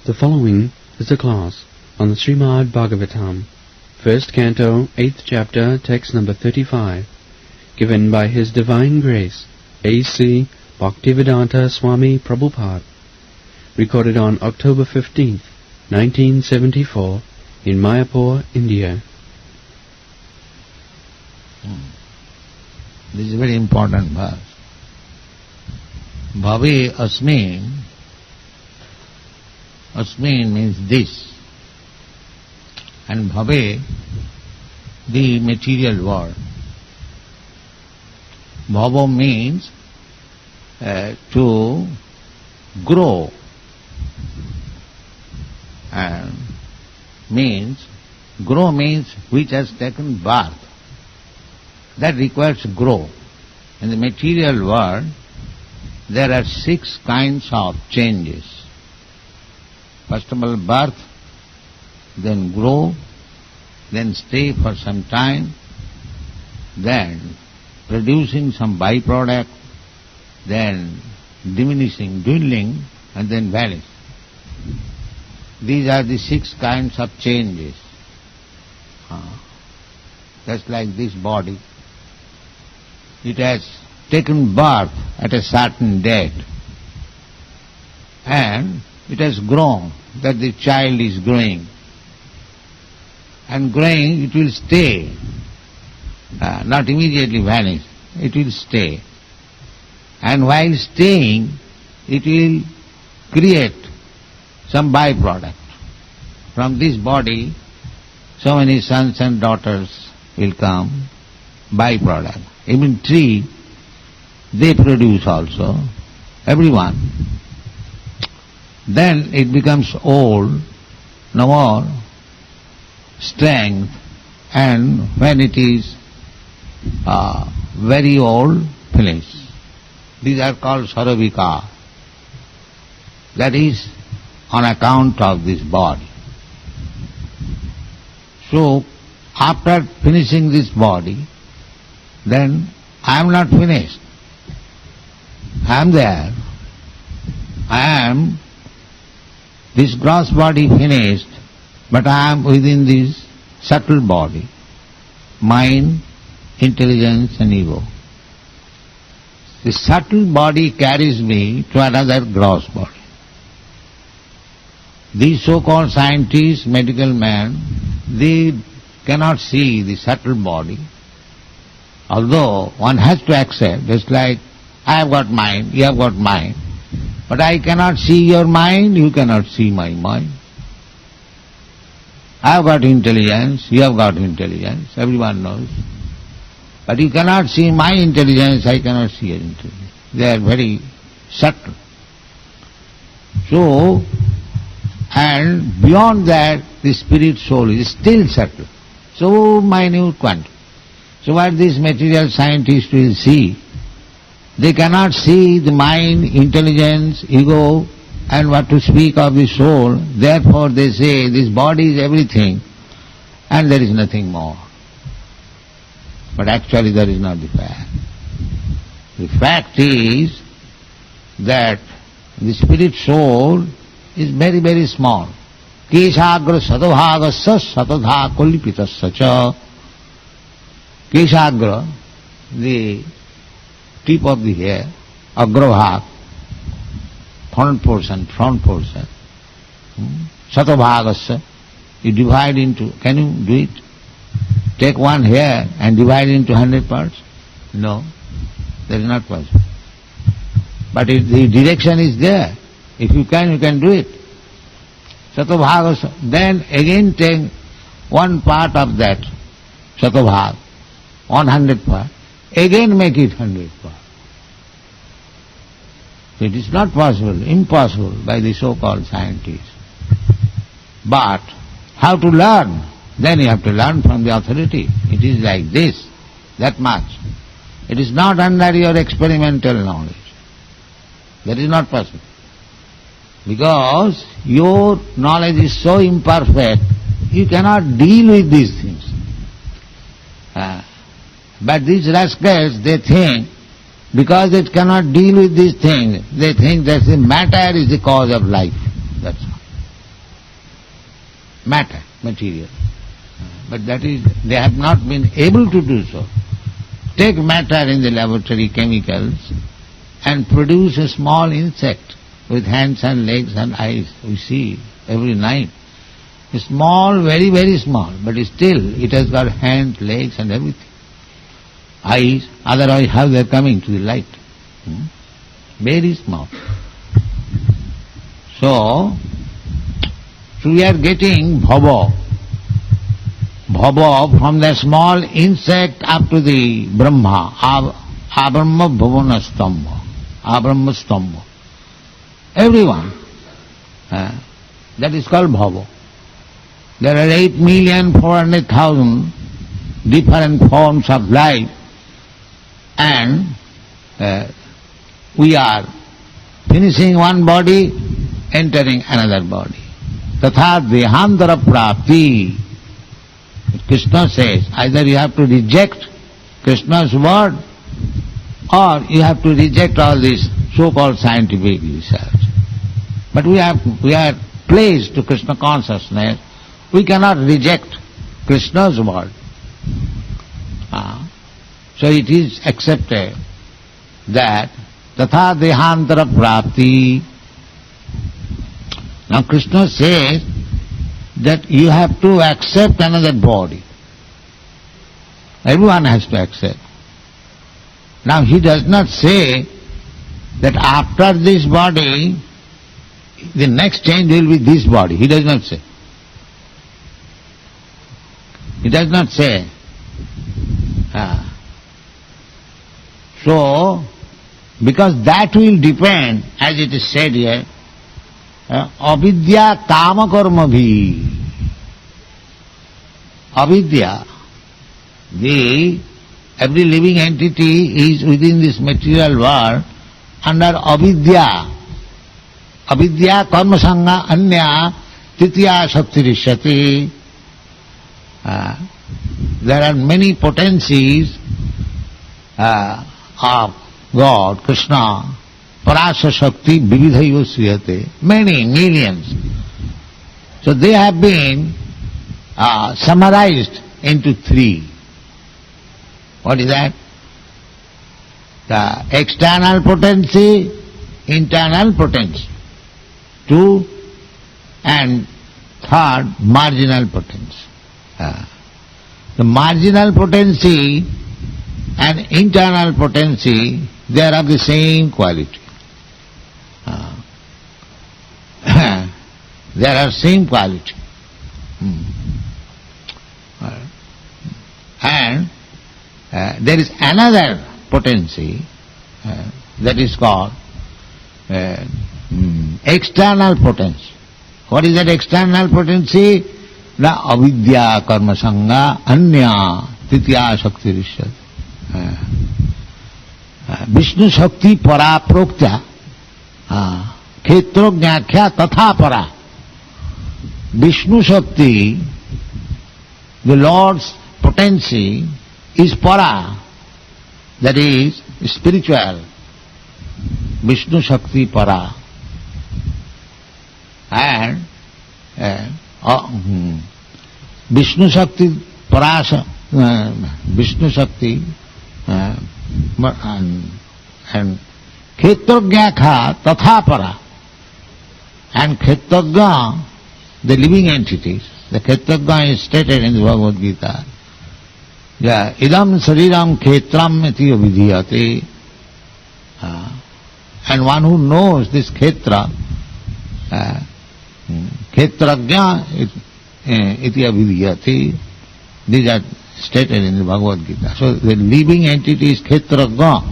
The following is a class on the Srimad Bhagavatam, first canto, 8th chapter, text number 35, given by His Divine Grace, A.C. Bhaktivedanta Swami Prabhupada, recorded on October 15th, 1974, in Mayapur, India. This is a very important verse. Bhave asmin. Asmin means this. And bhave, the material world. Bhava means to grow. And grow means which has taken birth. That requires grow. In the material world, there are 6 kinds of changes. First of all, birth, then grow, then stay for some time, then producing some byproduct, then diminishing, dwindling, and then vanish. These are the 6 kinds of changes. Just like this body. It has taken birth at a certain date, and it has grown, that the child is growing. And growing, it will stay, not immediately vanish, it will stay. And while staying, it will create some byproduct. From this body, so many sons and daughters will come, byproduct. Even tree, they produce also, everyone. Then it becomes old, no more strength, and when it is very old, finish. These are called saravika. That is on account of this body. So, after finishing this body, then I am not finished. I am there. I am this gross body finished, but I am within this subtle body, mind, intelligence and ego. The subtle body carries me to another gross body. These so-called scientists, medical men, they cannot see the subtle body. Although one has to accept, just like I have got mind, you have got mind, but I cannot see your mind, you cannot see my mind. I have got intelligence, you have got intelligence, everyone knows. But you cannot see my intelligence, I cannot see your intelligence. They are very subtle. So, and beyond that, the spirit soul is still subtle. So minute quantum. So what these material scientists will see, they cannot see the mind, intelligence, ego, and what to speak of the soul. Therefore they say this body is everything and there is nothing more. But actually that is not the fact. The fact is that the spirit soul is very, very small. Keshagra sadabhagasya satadha kullipitasya cha. Keshagra, the tip of the hair, agravak, front portion, satabhagasya, you divide into, can you do it? Take one hair and divide into 100 parts? No, that is not possible. But if the direction is there, if you can do it. Satabhagasya, then again take one part of that, satabhag, 100 part, again make it 100 part. It is not possible, impossible by the so-called scientists. But how to learn? Then you have to learn from the authority. It is like this, that much. It is not under your experimental knowledge. That is not possible. Because your knowledge is so imperfect, you cannot deal with these things. But these rascals, they think, because they cannot deal with these things, they think that the matter is the cause of life. That's all. matter, material. But that is, they have not been able to do so. Take matter in the laboratory, chemicals, and produce a small insect with hands and legs and eyes. We see every night. Small, very, very small, but still it has got hands, legs and everything. Eyes, otherwise how they are coming to the light? Very small. So we are getting bhava. Bhava from the small insect up to the Brahma. Abrahma bhavana stamba. Abrahma stamba. Everyone. That is called bhava. There are 8,400,000 different forms of life, and we are finishing one body, entering another body. Tatha dehantara prapti. Krishna says, either you have to reject Krishna's word, or you have to reject all this so-called scientific research. But we are placed to Krishna consciousness. We cannot reject Krishna's word. So it is accepted that tatha dehantara prapti. Now Krishna says that you have to accept another body. Everyone has to accept. Now he does not say that after this body, the next change will be this body. He does not say. He does not say. So, because that will depend, as it is said here, avidya kama karma bhi. Avidya, every living entity is within this material world under avidya. Avidya karma sangha anya titiya shaktirishyati. There are many potencies of God, Krishna, Parasa Shakti, Vividhayo Sriyate, many, millions. So they have been summarized into three. What is that? The external potency, internal potency. Two, and third, marginal potency. The marginal potency and internal potency, they are of the same quality. They are same quality. And there is another potency that is called external potency. What is that external potency? Na avidya karma sangha anya titiya shaktirishyat. Vishnu Shakti para proktya khetro jnyakhya tatha para. Vishnu Shakti, the Lord's potency, is para, that is spiritual. Vishnu Shakti para. And Vishnu Shakti parasa, Vishnu Shakti and Khetrajñakha tatha para. And Khetrajña, the living entities, the Khetrajña is stated in the Bhagavad Gita. Idam sariram khetram iti avidhiyate. And one who knows this Khetra, Khetrajña iti avidhiyate, these are stated in the Bhagavad Gita. So the living entity is Khetrajña.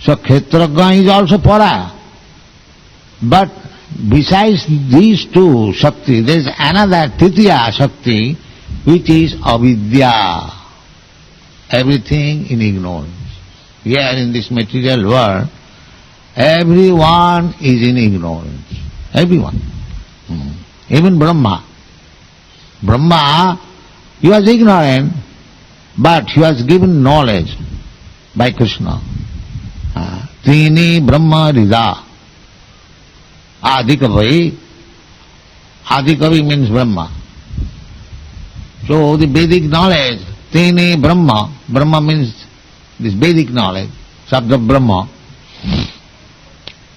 So Khetrajña is also para. But besides these two Shakti, there is another Titiya Shakti, which is avidya. Everything in ignorance. Here in this material world, everyone is in ignorance. Everyone. Even Brahma. Brahma, he was ignorant, but he was given knowledge by Krishna. Trini Brahma Rida. Adikavi. Adikavi means Brahma. So the Vedic knowledge, Tene Brahma, Brahma means this Vedic knowledge, Sabda Brahma.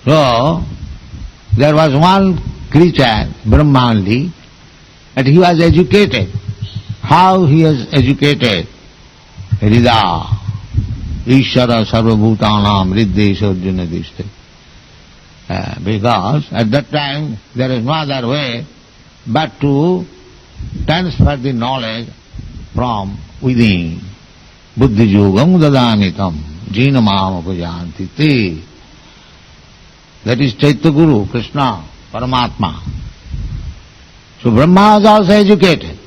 So there was one creature, Brahma only, and he was educated. How he was educated? Hrida, Ishara Sarvabhutanam Riddesha Arjuna Dishte. Because at that time there is no other way but to transfer the knowledge from within. Buddhi yogam dadamitam jinamam upajanti te. That is Chaitya Guru, Krishna, Paramatma. So Brahma is also educated.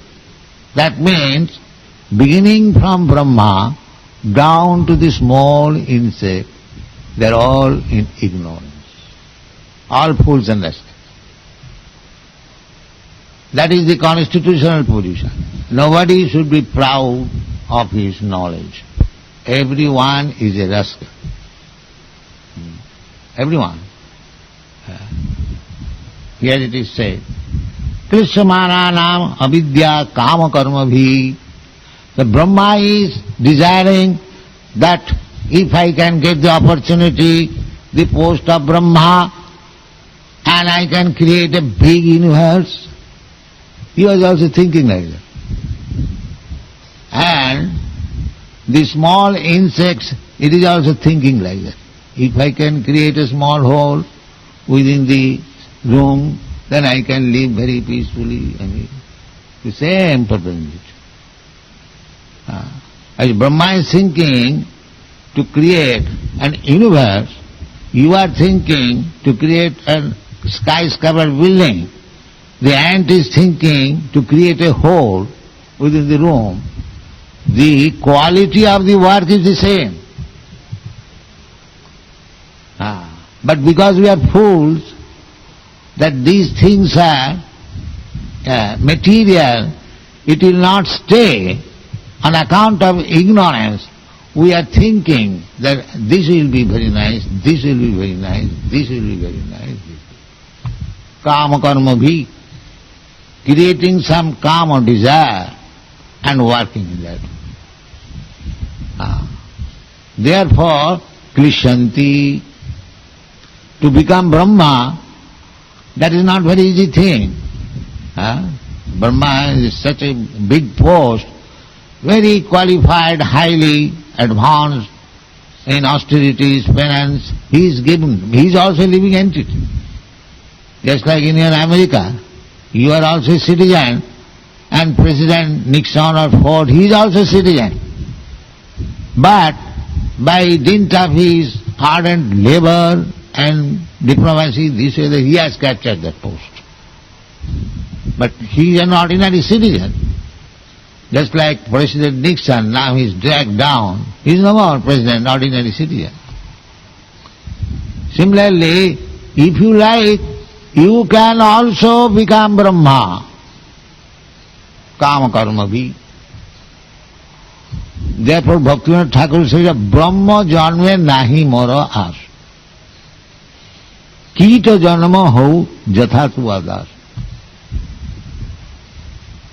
That means beginning from Brahma down to the small insect, they are all in ignorance. All fools and rascals. That is the constitutional position. Nobody should be proud of his knowledge. Everyone is a rascal. Everyone. Here it is said, Krishnamananam avidya kama karma bhi. The Brahma is desiring that if I can get the opportunity, the post of Brahma, and I can create a big universe. He was also thinking like that. And the small insects, it is also thinking like that. If I can create a small hole within the room, then I can live very peacefully. The same propensity. As Brahma is thinking to create an universe, you are thinking to create a skyscraper building. The ant is thinking to create a hole within the room. The quality of the work is the same. But because we are fools, that these things are material, it will not stay. On account of ignorance, we are thinking that this will be very nice, this will be very nice, this will be very nice. Kama karma bhi, creating some kama desire and working in that. Therefore, Krishanti, to become Brahma, that is not very easy thing. Brahma is such a big post, very qualified, highly advanced in austerities, penance. He is given, he is also a living entity. Just like in America, you are also a citizen, and President Nixon or Ford, he is also a citizen. But by dint of his ardent labor and diplomacy, this way, he has captured that post. But he is an ordinary citizen. Just like President Nixon, now he is dragged down. He is no more President, ordinary citizen. Similarly, if you like, you can also become Brahma. Kama karma bhi. Therefore, Bhaktivinoda Thakur says, Brahma janme nahi moro as. Kita janma ho jatha tu adas.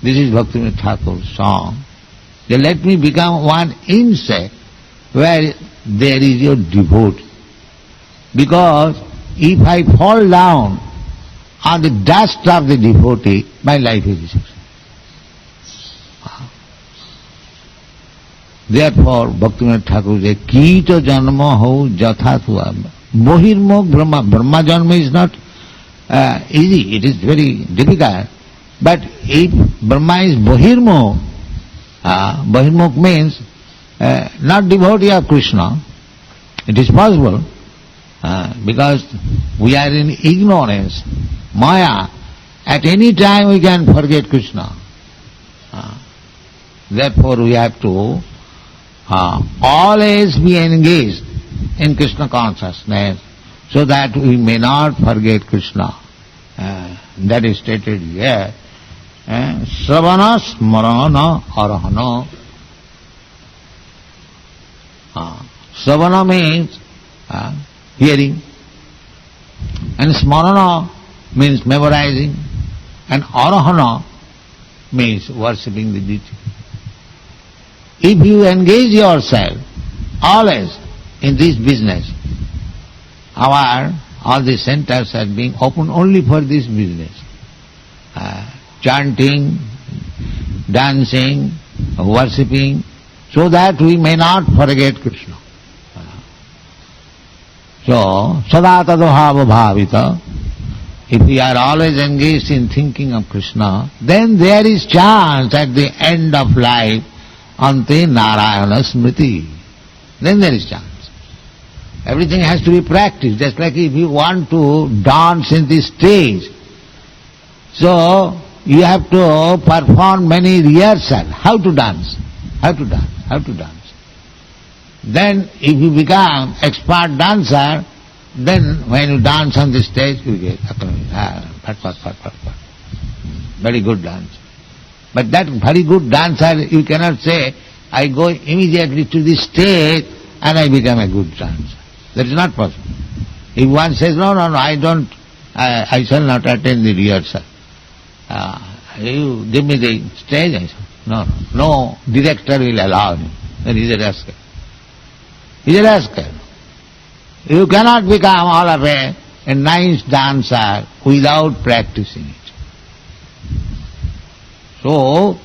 This is Bhaktivinoda Thakur's song. They let me become one insect where there is your devotee. Because if I fall down on the dust of the devotee, my life is success. Therefore, Bhaktivinoda Thakur says, Kita janma ho jatha tu adas. Mohirmok Brahma. Brahma janma is not easy, it is very difficult. But if Brahma is Bahirmok, Bahirmok means not devotee of Krishna, it is possible because we are in ignorance, Maya. At any time we can forget Krishna. Therefore we have to always be engaged in Krishna consciousness so that we may not forget Krishna. That is stated here. Sravana smarana arahana. Sravana means hearing, and smarana means memorizing, and arahana means worshipping the deity. If you engage yourself always in this business, all the centers are being opened only for this business. Chanting, dancing, worshipping, so that we may not forget Krishna. So, sada tadbhava bhavita, if we are always engaged in thinking of Krishna, then there is chance at the end of life, ante narayana smriti. Then there is chance. Everything has to be practiced, just like if you want to dance in the stage. So, you have to perform many rehearsals. How to dance? How to dance? How to dance? Then, if you become expert dancer, then when you dance on the stage, you get very good dance. But that very good dancer, you cannot say, I go immediately to the stage and I become a good dancer. That is not possible. If one says, no, I shall not attend the rehearsal. You give me the stage, I say, no director will allow him. Then he is a rascal. He is a rascal. You cannot become all of a nice dancer without practicing it. So,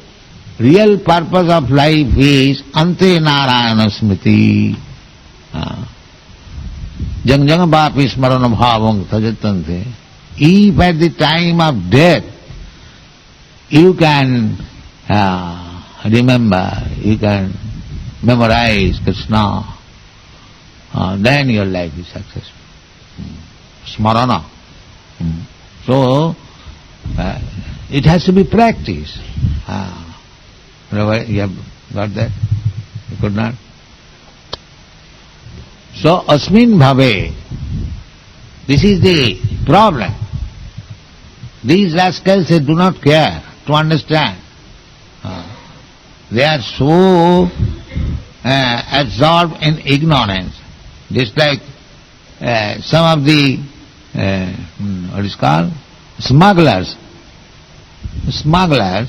real purpose of life is ante narayana smriti. Jang jang vapi smarana bhavang tajatante. If at the time of death you can remember, you can memorize Krishna, then your life is successful. Smarana. So, it has to be practiced. You have got that? You could not? So, asmin bhave, this is the problem. These rascals, they do not care to understand. They are so absorbed in ignorance. Just like some of the, what is called, smugglers. Smugglers,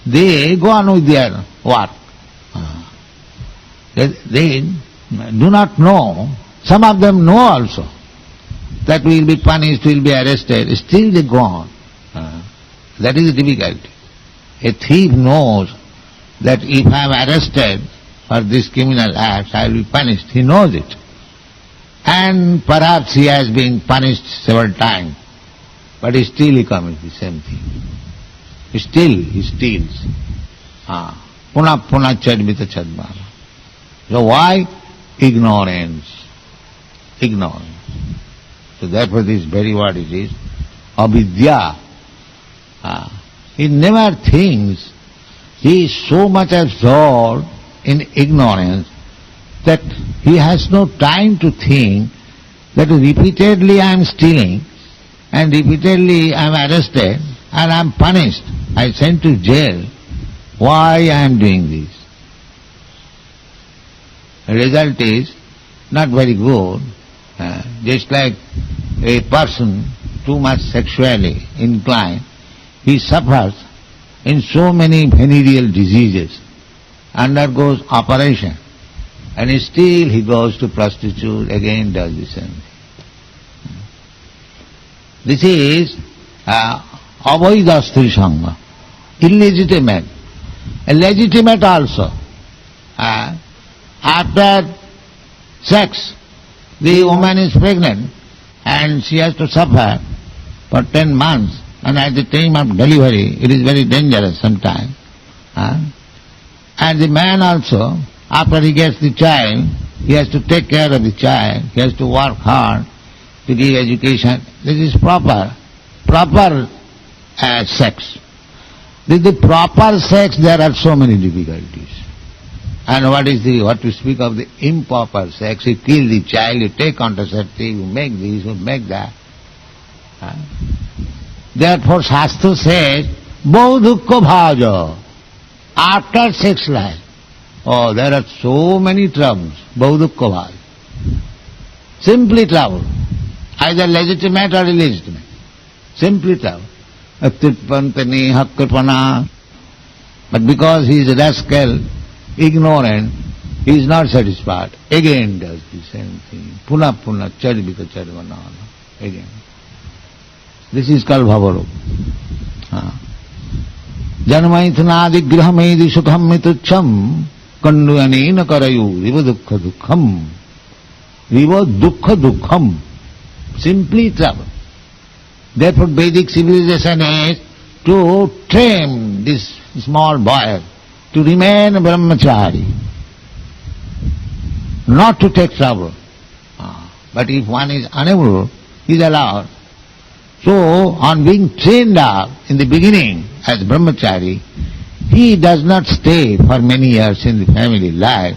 they go on with their work. They do not know, some of them know also, that we will be punished, we will be arrested, still they go on. That is the difficulty. A thief knows that if I am arrested for this criminal act, I will be punished. He knows it. And perhaps he has been punished several times, but still he commits the same thing. Still he steals. Puna puna chadvita chadmana. So why? Ignorance. Ignorance. So therefore this very word it is, avidya. He never thinks. He is so much absorbed in ignorance that he has no time to think that repeatedly I am stealing and repeatedly I am arrested and I am punished. I am sent to jail. Why I am doing this? The result is not very good. Just like a person too much sexually inclined, he suffers in so many venereal diseases, undergoes operation, and still he goes to prostitute, again does the same thing. This is avaidha stri sangha, illegitimate. Legitimate also. After sex, the woman is pregnant and she has to suffer for 10 months, and at the time of delivery it is very dangerous sometimes. And the man also, after he gets the child, he has to take care of the child, he has to work hard to give education. This is proper sex. With the proper sex there are so many difficulties. And what to speak of the improper sex? You kill the child, you take contraceptive, you make this, you make that. Therefore Shastra says, Bahu dukkha bhaja. After sex life, there are so many troubles. Bahu dukkha bhaja. Simply trouble. Either legitimate or illegitimate. Simply trouble. Atyutpantani hakripana. But because he is a rascal, ignorant, he is not satisfied. Again does the same thing. Puna puna charvita charvana. Again. This is called bhavarop. Janmaithanadi grihamedi sukham mitucham kanduyanena karayu riva dukkha dukkham. Riva dukkha dukkham. Simply trouble. Therefore Vedic civilization is to train this small boy to remain a brahmachari, not to take trouble. But if one is unable, he is allowed. So, on being trained up in the beginning as brahmachari, he does not stay for many years in the family life.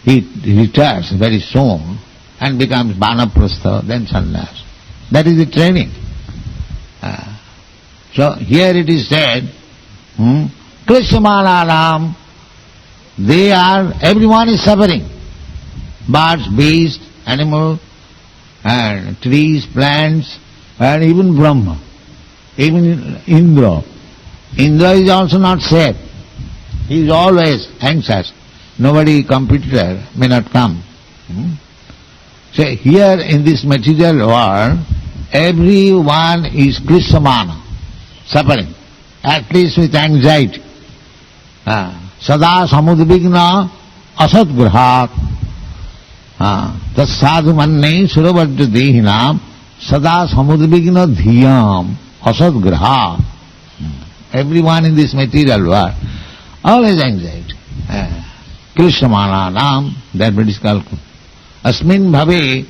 He retires very soon and becomes vanaprastha, then sannyas. That is the training. So, here it is said, Krishnamananam, everyone is suffering. Birds, beasts, animals, and trees, plants, and even Brahma, even Indra. Indra is also not safe. He is always anxious. Nobody, competitor, may not come. So here in this material world, everyone is Krishamana, suffering, at least with anxiety. Sada samudvigna asatgrahat tasadhu manne suravajya dehinam sada samudvigna dhyam asatgrahat. Everyone in this material world, always anxiety. Krishamana nam, that what is called. Asmin bhave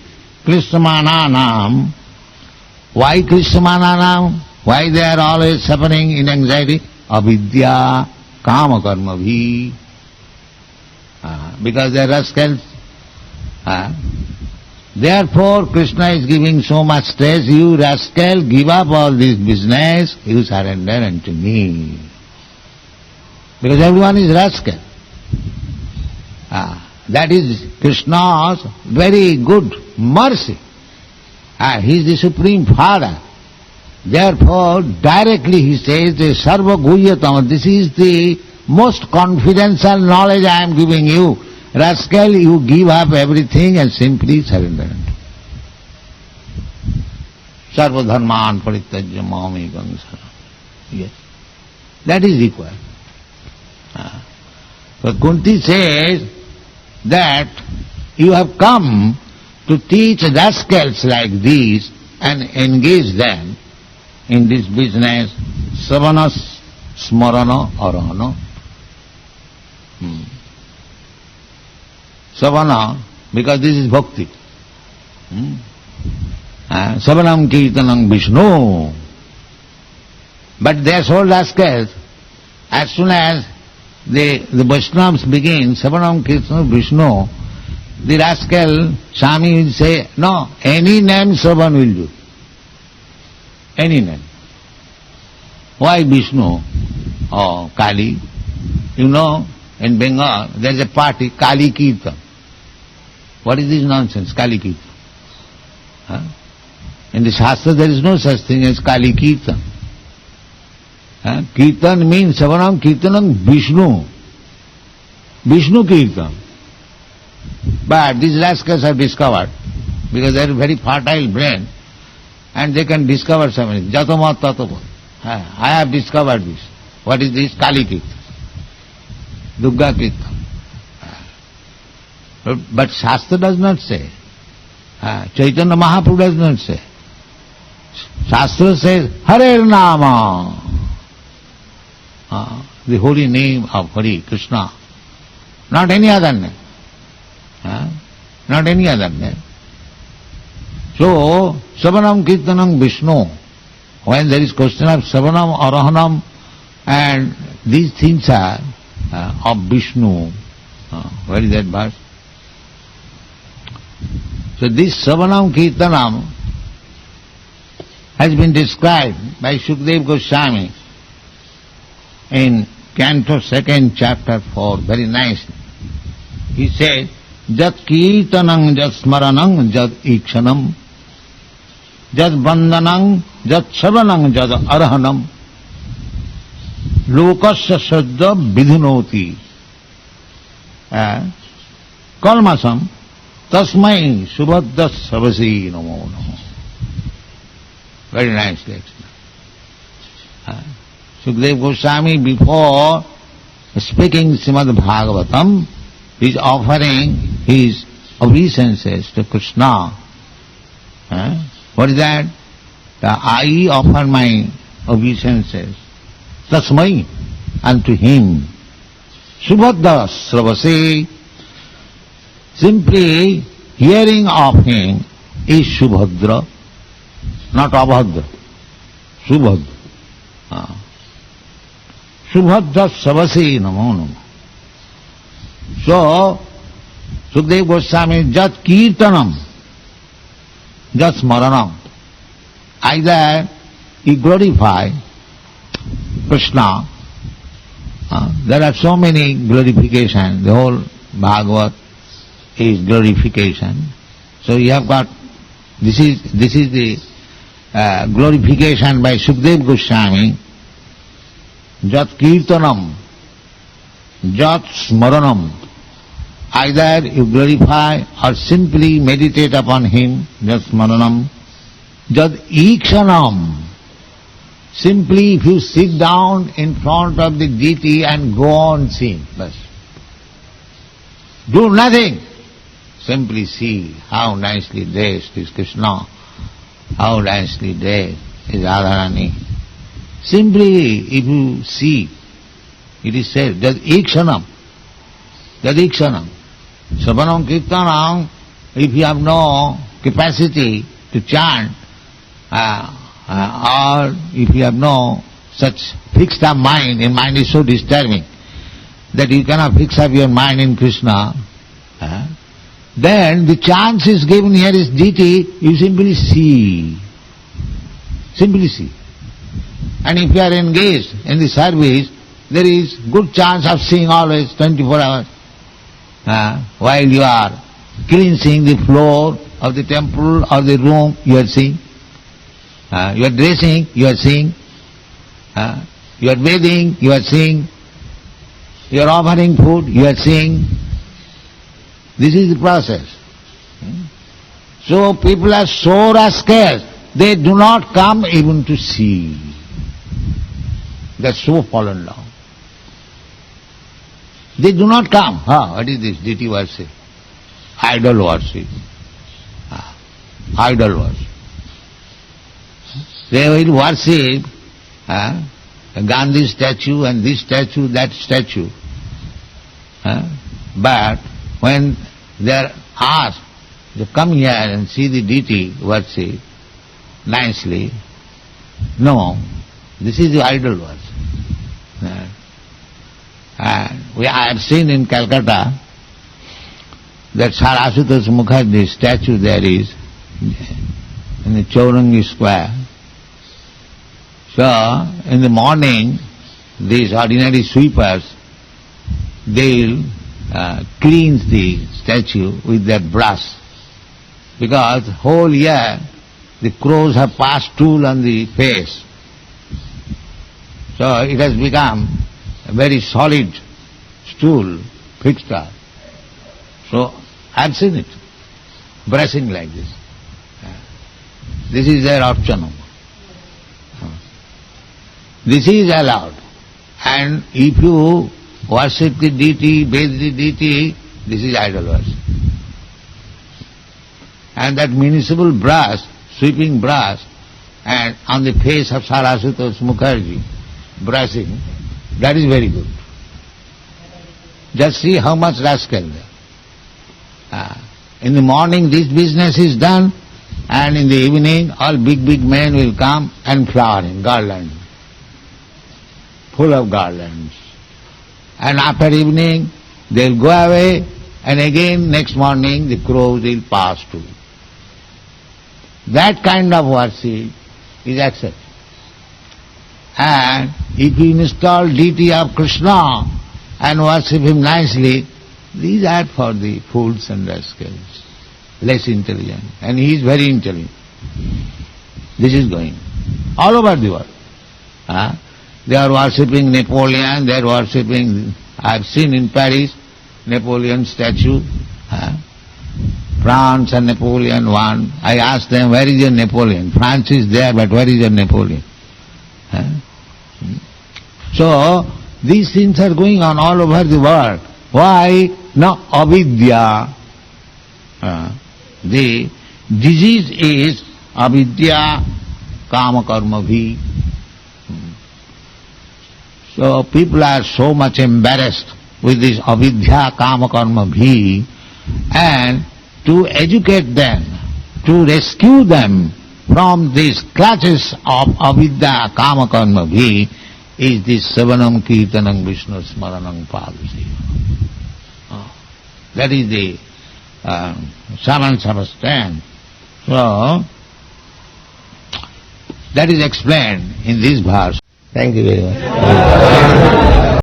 Krishamana nam. Why Krishamana nam? Why they are always suffering in anxiety? Avidya kama karma bhi. Because they are rascals. Therefore Krishna is giving so much stress, you rascal, give up all this business, you surrender unto me. Because everyone is rascal. That is Krishna's very good mercy. He is the Supreme Father. Therefore, directly he says, Sarva Guhyatam, this is the most confidential knowledge I am giving you. Rascal, you give up everything and simply surrender. Sarva dharman parityajya mamekam saranam. Yes. That is required. But Kunti says that you have come to teach rascals like these and engage them in this business, savana smarana arahana. Savana, because this is bhakti. Savanam kirtanam Vishnu. But they are so rascals, as soon as the Vaishnavas begin Savanam kirtanam Vishnu, the rascal Swami will say, no, any name Savan will do. Any name. Why Vishnu or Kali? You know, in Bengal there is a party, Kali Kirtan. What is this nonsense, Kali Kirtan? In the Shastra there is no such thing as Kali Kirtan. Kirtan means Savanam Kirtanam Vishnu. Vishnu Kirtan. But these rascals have discovered, because they are very fertile brain, and they can discover something. Jatamat tatapat. I have discovered this. What is this? Kali Kirtan. Durga Kirtan. But Shastra does not say. Chaitanya Mahaprabhu does not say. Shastra says, Hare Nama. The holy name of Hari, Krishna. Not any other name. Not any other name. So, Savanam Kirtanam Vishnu. When there is question of Savanam, Arahanam, and these things are of Vishnu. Where is that verse? So this Savanam Kirtanam has been described by Shukdev Goswami in Canto 2nd, chapter 4, very nicely. He said, Jat Kirtanam Jat Smaranam Jat Ikshanam jad vandanam, jad savanam, jad arhanam, lokasya sadya vidhunoti, kalmasam, tasmai subhadda savasi namo namo. Very nicely explained. Sukadeva Goswami, before speaking Srimad Bhagavatam, is offering his obeisances to Krishna. What is that? I offer my obeisances, tasmai, unto him. Subhadra sravase, simply hearing of him is Subhadra, not Abhadra. Subhadra. Subhadra sravase namo namo. So, Sukadeva Goswami, jat kirtanam, jat smaranam. Either he glorify Krishna. There are so many glorifications. The whole Bhagavat is glorification. So you have got, this is the glorification by Sukadeva Goswami. Jat kirtanam, jat smaranam. Either you glorify or simply meditate upon him, jat smaranam. Jad ikshanam. Simply if you sit down in front of the deity and go on seeing, bas. Do nothing. Simply see how nicely dressed is Krishna, how nicely dressed is Radharani. Simply if you see, it is said, jad ikshanam. Jad ikshanam. Savanam kirtanam, if you have no capacity to chant, or if you have no such fixed up mind, your mind is so disturbing that you cannot fix up your mind in Krishna, then the chance is given here is deity, you simply see. Simply see. And if you are engaged in the service, there is good chance of seeing always 24 hours. While you are cleansing the floor of the temple or the room, you are seeing. You are dressing, you are seeing. You are bathing, you are seeing. You are offering food, you are seeing. This is the process. So people are so rascals, they do not come even to see. They are so fallen down. They do not come. What is this? Deity worship. Idol worship. Idol worship. They will worship Gandhi statue and this statue, that statue. But when they are asked to come here and see the deity worship nicely, no, this is the idol worship. I have seen in Calcutta that Sir Ashutosh Mukherjee statue there is in the Chaurangi Square. So, in the morning, these ordinary sweepers, they will cleanse the statue with their brush. Because whole year, the crows have passed stool on the face. So, it has become a very solid stool, fixed up. So, I have seen it, brushing like this. This is their archanam. This is allowed. And if you worship the deity, bathe the deity, this is idol worship. And that municipal brush, sweeping brush, and on the face of Sir Ashutosh Mukherjee, brushing, that is very good. Just see how much rascal there. In the morning this business is done, and in the evening all big men will come and flowering, garland, full of garlands. And after evening they will go away, and again next morning the crows will pass too. That kind of worship is accepted. And if you install deity of Krishna and worship him nicely, these are for the fools and rascals, less intelligent. And he is very intelligent. This is going all over the world. They are worshipping Napoleon, they are worshipping, I have seen in Paris, Napoleon statue. France and Napoleon one. I asked them, where is your Napoleon? France is there, but where is your Napoleon? So, these things are going on all over the world. Why? No, avidya. The disease is avidya kama karma bhi. So people are so much embarrassed with this avidya kama karma bhi, and to educate them, to rescue them from these clutches of avidya kama karma bhi is this savanam kirtanam Vishnu smaranam padasi. That is the seventh substance. So, that is explained in this verse. Thank you very much.